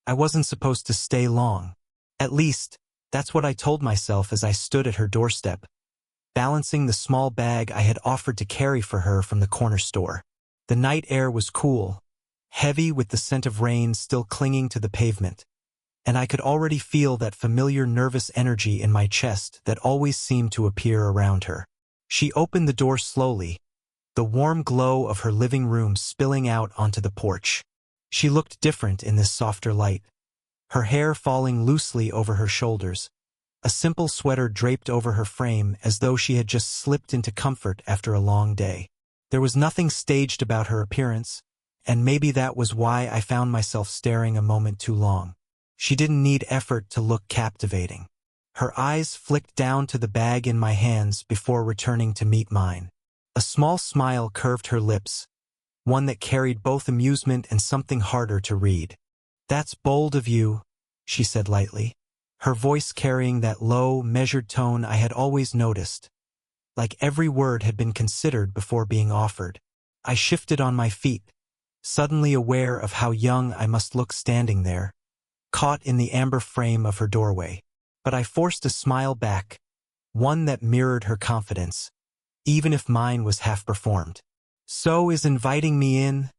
I wasn't supposed to stay long. At least, that's what I told myself as I stood at her doorstep, balancing the small bag I had offered to carry for her from the corner store. The night air was cool, heavy with the scent of rain still clinging to the pavement, and I could already feel that familiar nervous energy in my chest that always seemed to appear around her. She opened the door slowly, the warm glow of her living room spilling out onto the porch. She looked different in this softer light, her hair falling loosely over her shoulders, a simple sweater draped over her frame as though she had just slipped into comfort after a long day. There was nothing staged about her appearance, and maybe that was why I found myself staring a moment too long. She didn't need effort to look captivating. Her eyes flicked down to the bag in my hands before returning to meet mine. A small smile curved her lips, one that carried both amusement and something harder to read. "That's bold of you," she said lightly, her voice carrying that low, measured tone I had always noticed, like every word had been considered before being offered. I shifted on my feet, suddenly aware of how young I must look standing there, caught in the amber frame of her doorway. But I forced a smile back, one that mirrored her confidence, even if mine was half-performed. "So is inviting me in?"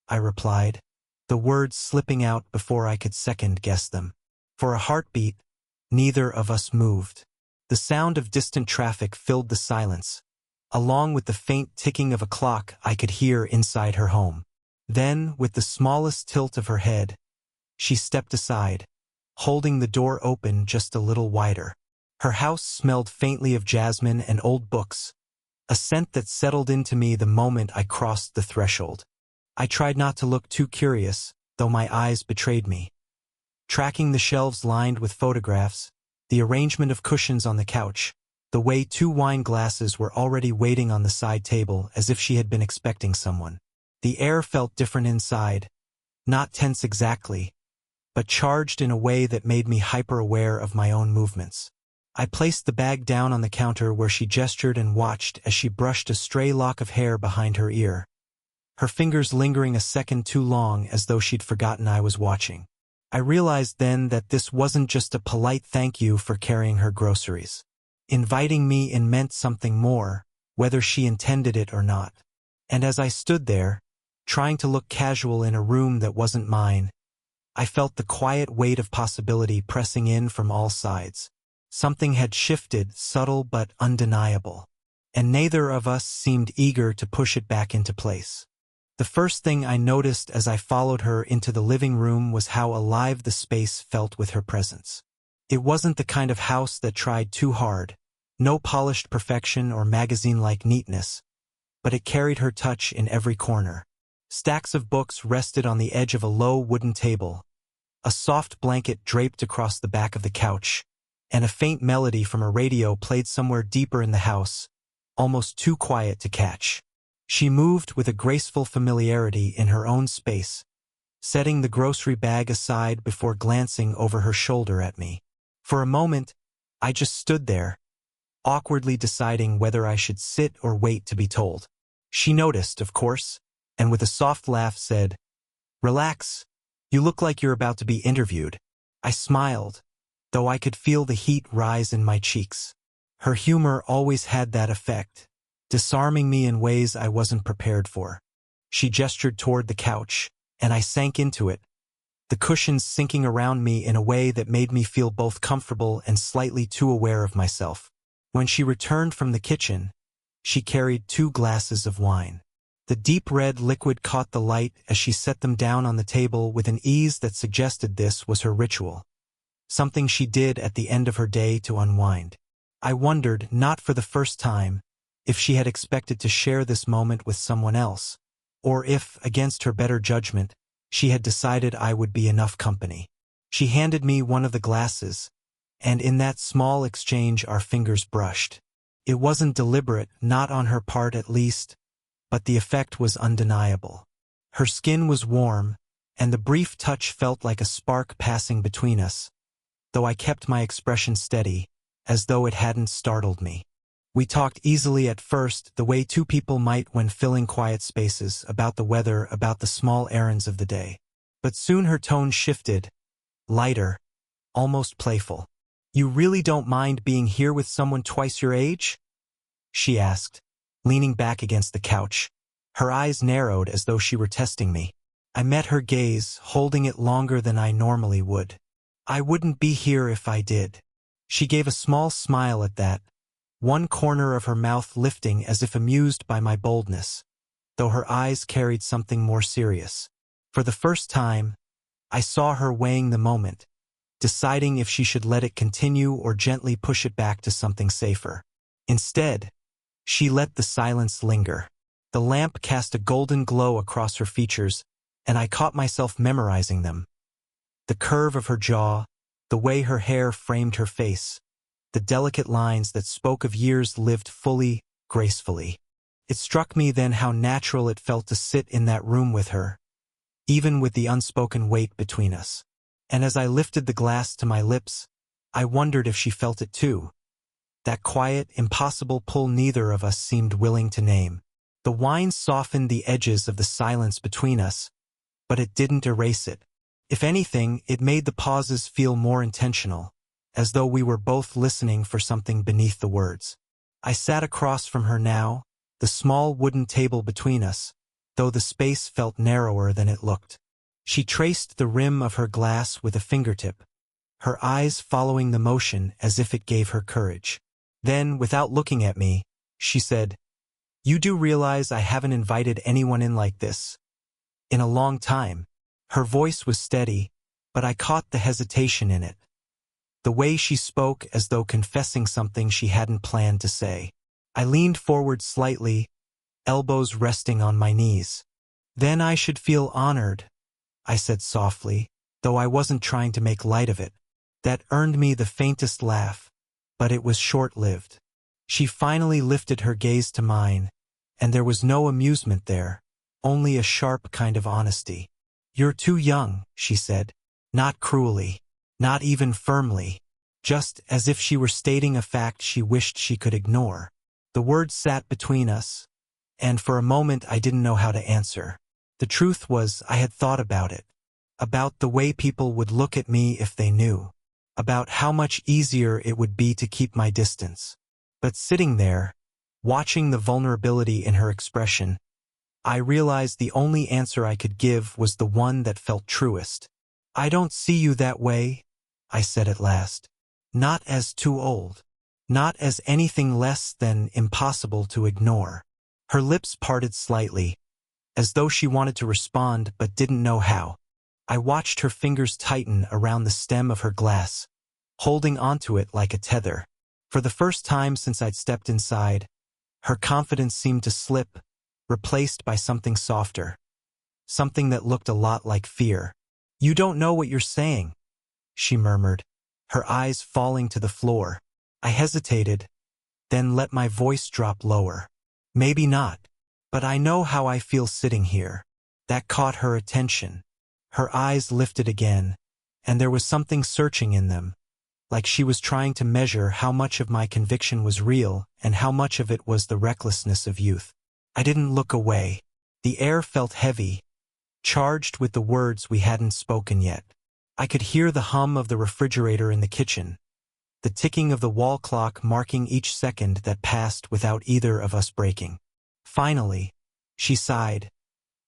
I replied, the words slipping out before I could second-guess them. For a heartbeat, neither of us moved. The sound of distant traffic filled the silence, along with the faint ticking of a clock I could hear inside her home. Then, with the smallest tilt of her head, she stepped aside, holding the door open just a little wider. Her house smelled faintly of jasmine and old books, a scent that settled into me the moment I crossed the threshold. I tried not to look too curious, though my eyes betrayed me. Tracking the shelves lined with photographs, the arrangement of cushions on the couch, the way 2 wine glasses were already waiting on the side table as if she had been expecting someone. The air felt different inside, not tense exactly, but charged in a way that made me hyper-aware of my own movements. I placed the bag down on the counter where she gestured and watched as she brushed a stray lock of hair behind her ear, her fingers lingering a second too long as though she'd forgotten I was watching. I realized then that this wasn't just a polite thank you for carrying her groceries. Inviting me in meant something more, whether she intended it or not. And as I stood there, trying to look casual in a room that wasn't mine, I felt the quiet weight of possibility pressing in from all sides. Something had shifted, subtle but undeniable, and neither of us seemed eager to push it back into place. The first thing I noticed as I followed her into the living room was how alive the space felt with her presence. It wasn't the kind of house that tried too hard, no polished perfection or magazine-like neatness, but it carried her touch in every corner. Stacks of books rested on the edge of a low wooden table, a soft blanket draped across the back of the couch, and a faint melody from a radio played somewhere deeper in the house, almost too quiet to catch. She moved with a graceful familiarity in her own space, setting the grocery bag aside before glancing over her shoulder at me. For a moment, I just stood there, awkwardly deciding whether I should sit or wait to be told. She noticed, of course, and with a soft laugh said, "Relax, you look like you're about to be interviewed." I smiled, though I could feel the heat rise in my cheeks. Her humor always had that effect, disarming me in ways I wasn't prepared for. She gestured toward the couch, and I sank into it, the cushions sinking around me in a way that made me feel both comfortable and slightly too aware of myself. When she returned from the kitchen, she carried 2 glasses of wine. The deep red liquid caught the light as she set them down on the table with an ease that suggested this was her ritual, something she did at the end of her day to unwind. I wondered, not for the first time, if she had expected to share this moment with someone else, or if, against her better judgment, she had decided I would be enough company. She handed me one of the glasses, and in that small exchange our fingers brushed. It wasn't deliberate, not on her part at least, but the effect was undeniable. Her skin was warm, and the brief touch felt like a spark passing between us, though I kept my expression steady, as though it hadn't startled me. We talked easily at first, the way 2 people might when filling quiet spaces, about the weather, about the small errands of the day. But soon her tone shifted, lighter, almost playful. "You really don't mind being here with someone twice your age?" she asked, leaning back against the couch. Her eyes narrowed as though she were testing me. I met her gaze, holding it longer than I normally would. "I wouldn't be here if I did." She gave a small smile at that, one corner of her mouth lifting as if amused by my boldness, though her eyes carried something more serious. For the first time, I saw her weighing the moment, deciding if she should let it continue or gently push it back to something safer. Instead, she let the silence linger. The lamp cast a golden glow across her features, and I caught myself memorizing them. The curve of her jaw, the way her hair framed her face, the delicate lines that spoke of years lived fully, gracefully. It struck me then how natural it felt to sit in that room with her, even with the unspoken weight between us. And as I lifted the glass to my lips, I wondered if she felt it too. That quiet, impossible pull neither of us seemed willing to name. The wine softened the edges of the silence between us, but it didn't erase it. If anything, it made the pauses feel more intentional, as though we were both listening for something beneath the words. I sat across from her now, the small wooden table between us, though the space felt narrower than it looked. She traced the rim of her glass with a fingertip, her eyes following the motion as if it gave her courage. Then, without looking at me, she said, "You do realize I haven't invited anyone in like this in a long time." Her voice was steady, but I caught the hesitation in it. The way she spoke as though confessing something she hadn't planned to say. I leaned forward slightly, elbows resting on my knees. "Then I should feel honored," I said softly, though I wasn't trying to make light of it. That earned me the faintest laugh, but it was short-lived. She finally lifted her gaze to mine, and there was no amusement there, only a sharp kind of honesty. "You're too young," she said, not cruelly, not even firmly, just as if she were stating a fact she wished she could ignore. The words sat between us, and for a moment I didn't know how to answer. The truth was, I had thought about it, about the way people would look at me if they knew, about how much easier it would be to keep my distance. But sitting there, watching the vulnerability in her expression, I realized the only answer I could give was the one that felt truest. "I don't see you that way," I said at last. "Not as too old. Not as anything less than impossible to ignore." Her lips parted slightly, as though she wanted to respond but didn't know how. I watched her fingers tighten around the stem of her glass, holding onto it like a tether. For the first time since I'd stepped inside, her confidence seemed to slip, replaced by something softer, something that looked a lot like fear. "You don't know what you're saying," she murmured, her eyes falling to the floor. I hesitated, then let my voice drop lower. "Maybe not, but I know how I feel sitting here." That caught her attention. Her eyes lifted again, and there was something searching in them, like she was trying to measure how much of my conviction was real and how much of it was the recklessness of youth. I didn't look away. The air felt heavy, charged with the words we hadn't spoken yet. I could hear the hum of the refrigerator in the kitchen, the ticking of the wall clock marking each second that passed without either of us breaking. Finally, she sighed,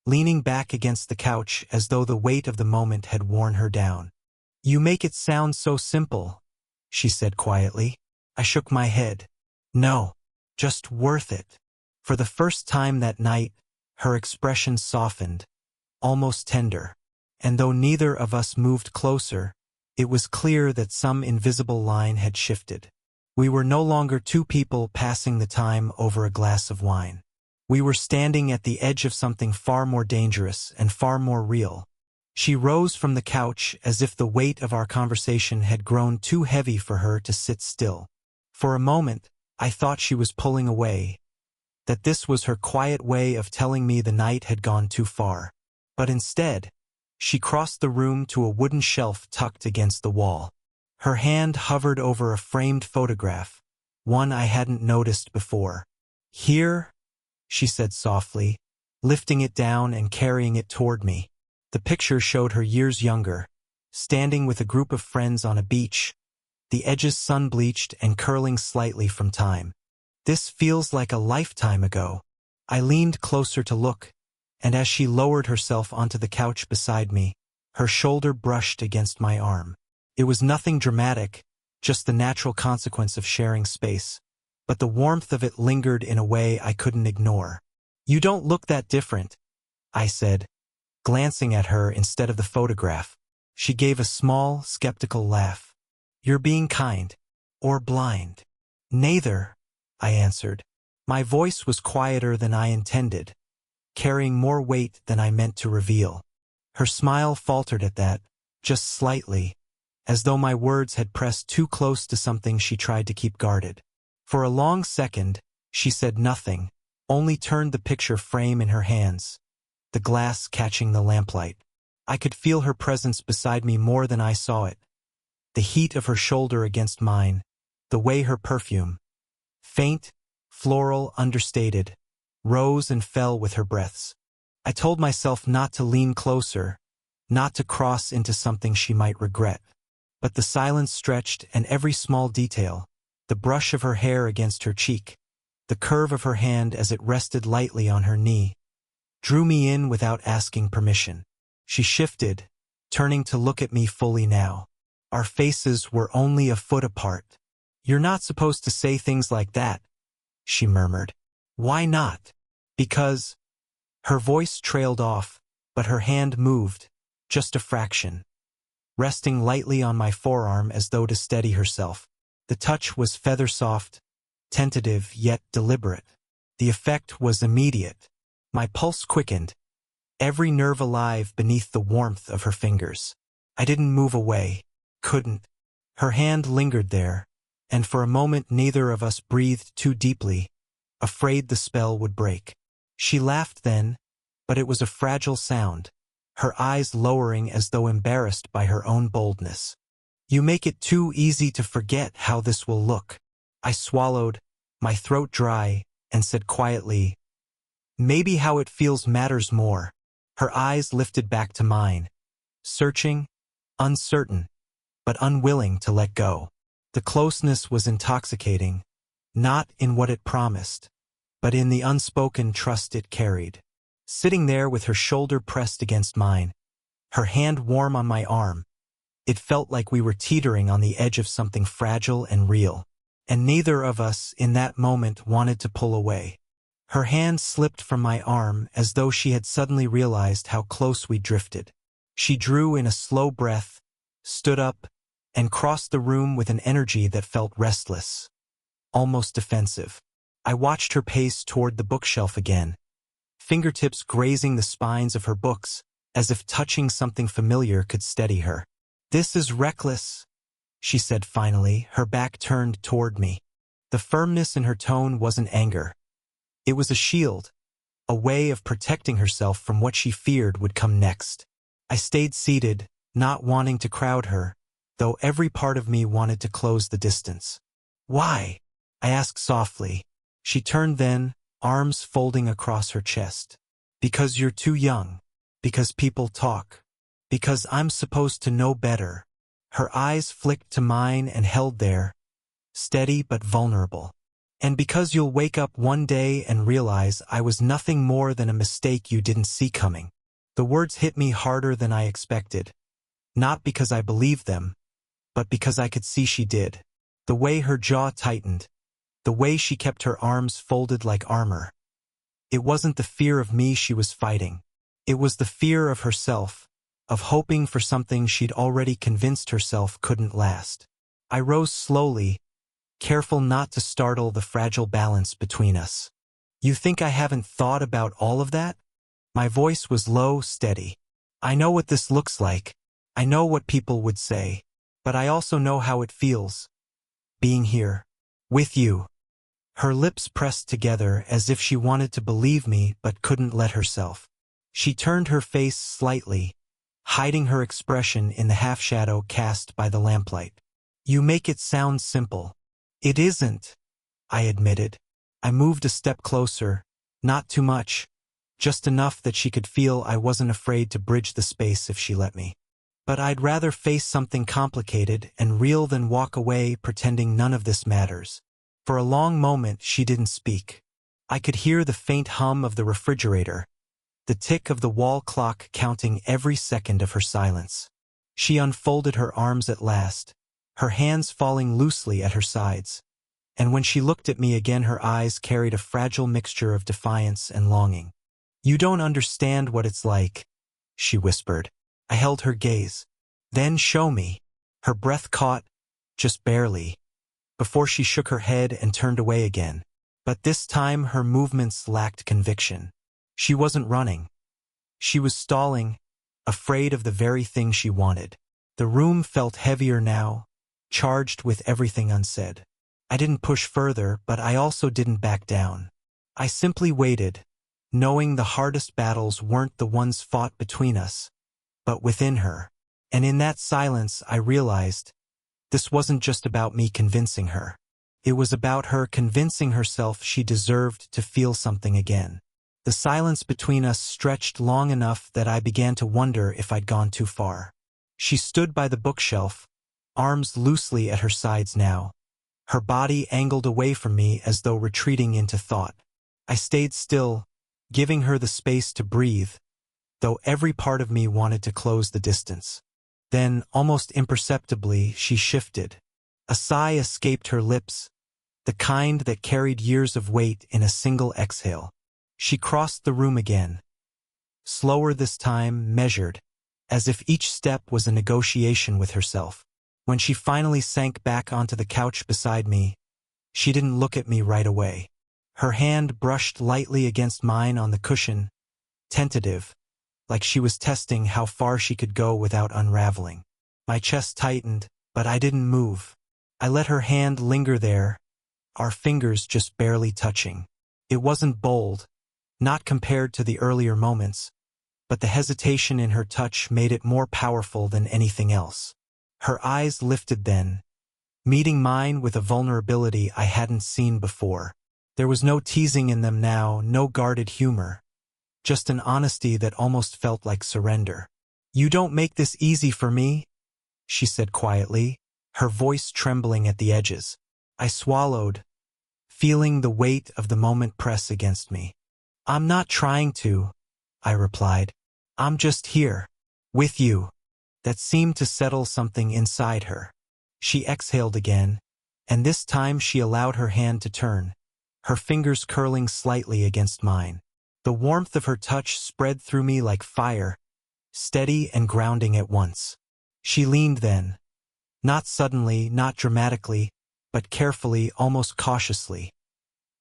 leaning back against the couch as though the weight of the moment had worn her down. "You make it sound so simple," she said quietly. I shook my head. "No, just worth it." For the first time that night, her expression softened, almost tender. And though neither of us moved closer, it was clear that some invisible line had shifted. We were no longer two people passing the time over a glass of wine. We were standing at the edge of something far more dangerous and far more real. She rose from the couch as if the weight of our conversation had grown too heavy for her to sit still. For a moment, I thought she was pulling away, that this was her quiet way of telling me the night had gone too far. But instead, she crossed the room to a wooden shelf tucked against the wall. Her hand hovered over a framed photograph, one I hadn't noticed before. "Here," she said softly, lifting it down and carrying it toward me. The picture showed her years younger, standing with a group of friends on a beach, the edges sun-bleached and curling slightly from time. This feels like a lifetime ago. I leaned closer to look, and as she lowered herself onto the couch beside me, her shoulder brushed against my arm. It was nothing dramatic, just the natural consequence of sharing space, but the warmth of it lingered in a way I couldn't ignore. "You don't look that different," I said, glancing at her instead of the photograph. She gave a small, skeptical laugh. "You're being kind. Or blind?" "Neither," I answered. My voice was quieter than I intended, carrying more weight than I meant to reveal. Her smile faltered at that, just slightly, as though my words had pressed too close to something she tried to keep guarded. For a long second, she said nothing, only turned the picture frame in her hands, the glass catching the lamplight. I could feel her presence beside me more than I saw it. The heat of her shoulder against mine, the way her perfume, faint, floral, understated, rose and fell with her breaths. I told myself not to lean closer, not to cross into something she might regret. But the silence stretched, and every small detail, the brush of her hair against her cheek, the curve of her hand as it rested lightly on her knee, drew me in without asking permission. She shifted, turning to look at me fully now. Our faces were only a foot apart. "You're not supposed to say things like that," she murmured. "Why not?" "Because—" Her voice trailed off, but her hand moved, just a fraction, resting lightly on my forearm as though to steady herself. The touch was feather-soft, tentative yet deliberate. The effect was immediate. My pulse quickened, every nerve alive beneath the warmth of her fingers. I didn't move away, couldn't. Her hand lingered there, and for a moment neither of us breathed too deeply, afraid the spell would break. She laughed then, but it was a fragile sound, her eyes lowering as though embarrassed by her own boldness. "You make it too easy to forget how this will look." I swallowed, my throat dry, and said quietly, "Maybe how it feels matters more." Her eyes lifted back to mine, searching, uncertain, but unwilling to let go. The closeness was intoxicating, not in what it promised, but in the unspoken trust it carried. Sitting there with her shoulder pressed against mine, her hand warm on my arm, it felt like we were teetering on the edge of something fragile and real, and neither of us in that moment wanted to pull away. Her hand slipped from my arm as though she had suddenly realized how close we drifted. She drew in a slow breath, stood up, and crossed the room with an energy that felt restless, almost defensive. I watched her pace toward the bookshelf again, fingertips grazing the spines of her books, as if touching something familiar could steady her. "This is reckless," she said finally, her back turned toward me. The firmness in her tone wasn't anger. It was a shield, a way of protecting herself from what she feared would come next. I stayed seated, not wanting to crowd her, though every part of me wanted to close the distance. "Why?" I asked softly. She turned then, arms folding across her chest. "Because you're too young. Because people talk. Because I'm supposed to know better." Her eyes flicked to mine and held there, steady but vulnerable. "And because you'll wake up one day and realize I was nothing more than a mistake you didn't see coming." The words hit me harder than I expected, not because I believed them, but because I could see she did. The way her jaw tightened, the way she kept her arms folded like armor. It wasn't the fear of me she was fighting. It was the fear of herself, of hoping for something she'd already convinced herself couldn't last. I rose slowly, careful not to startle the fragile balance between us. "You think I haven't thought about all of that?" My voice was low, steady. "I know what this looks like. I know what people would say. But I also know how it feels, being here, with you." Her lips pressed together as if she wanted to believe me but couldn't let herself. She turned her face slightly, hiding her expression in the half-shadow cast by the lamplight. "You make it sound simple." "It isn't," I admitted. I moved a step closer, not too much, just enough that she could feel I wasn't afraid to bridge the space if she let me. But I'd rather face something complicated and real than walk away pretending none of this matters. For a long moment she didn't speak. I could hear the faint hum of the refrigerator, the tick of the wall clock counting every second of her silence. She unfolded her arms at last, her hands falling loosely at her sides. And when she looked at me again, her eyes carried a fragile mixture of defiance and longing. "You don't understand what it's like," she whispered. I held her gaze. "Then show me." Her breath caught, just barely, before she shook her head and turned away again. But this time her movements lacked conviction. She wasn't running. She was stalling, afraid of the very thing she wanted. The room felt heavier now, charged with everything unsaid. I didn't push further, but I also didn't back down. I simply waited, knowing the hardest battles weren't the ones fought between us, but within her. And in that silence I realized this wasn't just about me convincing her. It was about her convincing herself she deserved to feel something again. The silence between us stretched long enough that I began to wonder if I'd gone too far. She stood by the bookshelf, arms loosely at her sides now, her body angled away from me as though retreating into thought. I stayed still, giving her the space to breathe, though every part of me wanted to close the distance. Then, almost imperceptibly, she shifted. A sigh escaped her lips, the kind that carried years of weight in a single exhale. She crossed the room again. Slower this time, measured, as if each step was a negotiation with herself. When she finally sank back onto the couch beside me, she didn't look at me right away. Her hand brushed lightly against mine on the cushion, tentative, like she was testing how far she could go without unraveling. My chest tightened, but I didn't move. I let her hand linger there, our fingers just barely touching. It wasn't bold, not compared to the earlier moments, but the hesitation in her touch made it more powerful than anything else. Her eyes lifted then, meeting mine with a vulnerability I hadn't seen before. There was no teasing in them now, no guarded humor, just an honesty that almost felt like surrender. "You don't make this easy for me," she said quietly, her voice trembling at the edges. I swallowed, feeling the weight of the moment press against me. "I'm not trying to," I replied. "I'm just here, with you." That seemed to settle something inside her. She exhaled again, and this time she allowed her hand to turn, her fingers curling slightly against mine. The warmth of her touch spread through me like fire, steady and grounding at once. She leaned then, not suddenly, not dramatically, but carefully, almost cautiously,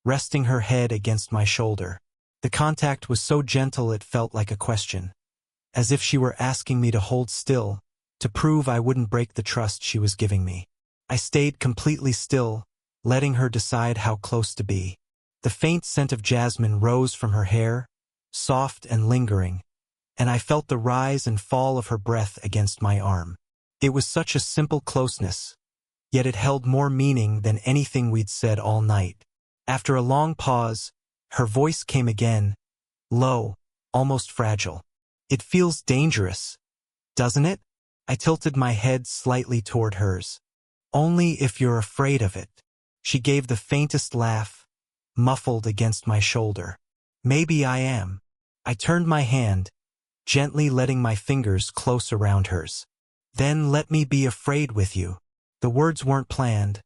resting her head against my shoulder. The contact was so gentle it felt like a question, as if she were asking me to hold still, to prove I wouldn't break the trust she was giving me. I stayed completely still, letting her decide how close to be. The faint scent of jasmine rose from her hair, soft and lingering, and I felt the rise and fall of her breath against my arm. It was such a simple closeness, yet it held more meaning than anything we'd said all night. After a long pause, her voice came again, low, almost fragile. "It feels dangerous, doesn't it?" I tilted my head slightly toward hers. "Only if you're afraid of it." She gave the faintest laugh, muffled against my shoulder. "Maybe I am." I turned my hand, gently letting my fingers close around hers. "Then let me be afraid with you." The words weren't planned,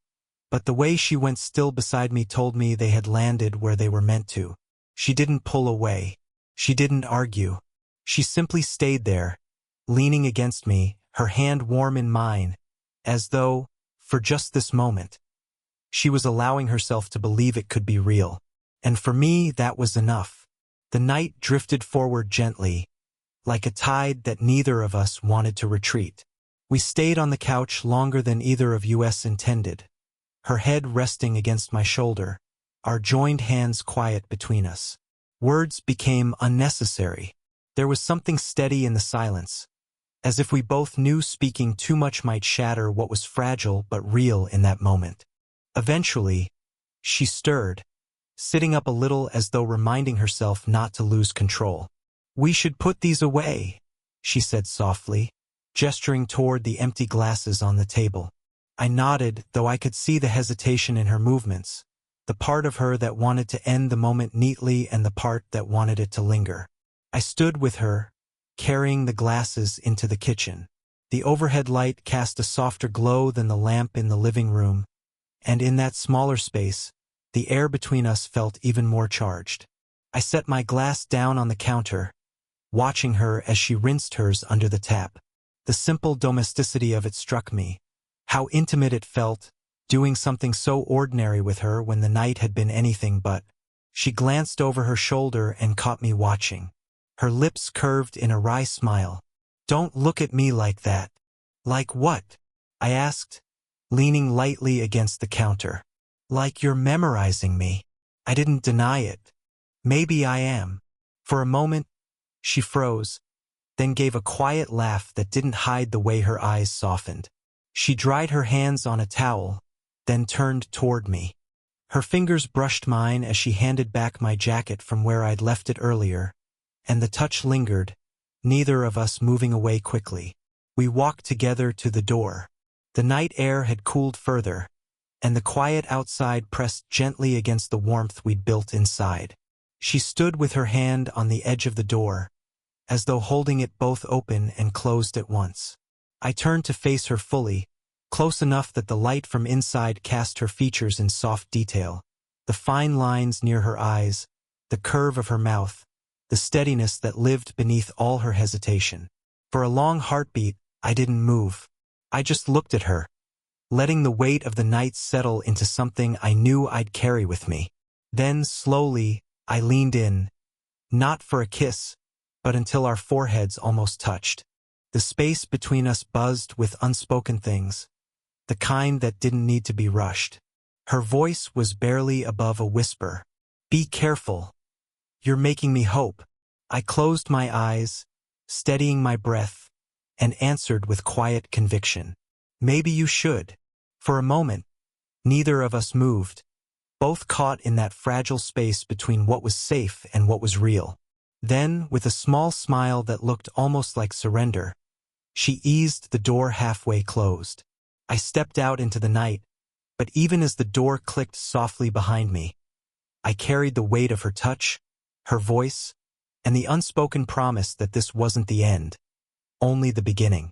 but the way she went still beside me told me they had landed where they were meant to. She didn't pull away. She didn't argue. She simply stayed there, leaning against me, her hand warm in mine, as though, for just this moment, she was allowing herself to believe it could be real. And for me, that was enough. The night drifted forward gently, like a tide that neither of us wanted to retreat. We stayed on the couch longer than either of us intended, her head resting against my shoulder, our joined hands quiet between us. Words became unnecessary. There was something steady in the silence, as if we both knew speaking too much might shatter what was fragile but real in that moment. Eventually, she stirred, sitting up a little as though reminding herself not to lose control. "We should put these away," she said softly. gesturing toward the empty glasses on the table. I nodded, though I could see the hesitation in her movements, the part of her that wanted to end the moment neatly and the part that wanted it to linger. I stood with her, carrying the glasses into the kitchen. The overhead light cast a softer glow than the lamp in the living room, and in that smaller space, the air between us felt even more charged. I set my glass down on the counter, watching her as she rinsed hers under the tap. The simple domesticity of it struck me. How intimate it felt, doing something so ordinary with her when the night had been anything but. She glanced over her shoulder and caught me watching. Her lips curved in a wry smile. "Don't look at me like that." "Like what?" I asked, leaning lightly against the counter. "Like you're memorizing me." I didn't deny it. "Maybe I am." For a moment, she froze, then gave a quiet laugh that didn't hide the way her eyes softened. She dried her hands on a towel, then turned toward me. Her fingers brushed mine as she handed back my jacket from where I'd left it earlier, and the touch lingered, neither of us moving away quickly. We walked together to the door. The night air had cooled further, and the quiet outside pressed gently against the warmth we'd built inside. She stood with her hand on the edge of the door, as though holding it both open and closed at once. I turned to face her fully, close enough that the light from inside cast her features in soft detail. The fine lines near her eyes, the curve of her mouth, the steadiness that lived beneath all her hesitation. For a long heartbeat, I didn't move. I just looked at her, letting the weight of the night settle into something I knew I'd carry with me. Then, slowly, I leaned in, not for a kiss, but until our foreheads almost touched. The space between us buzzed with unspoken things, the kind that didn't need to be rushed. Her voice was barely above a whisper. "Be careful. You're making me hope." I closed my eyes, steadying my breath, and answered with quiet conviction. "Maybe you should." For a moment, neither of us moved, both caught in that fragile space between what was safe and what was real. Then, with a small smile that looked almost like surrender, she eased the door halfway closed. I stepped out into the night, but even as the door clicked softly behind me, I carried the weight of her touch, her voice, and the unspoken promise that this wasn't the end, only the beginning.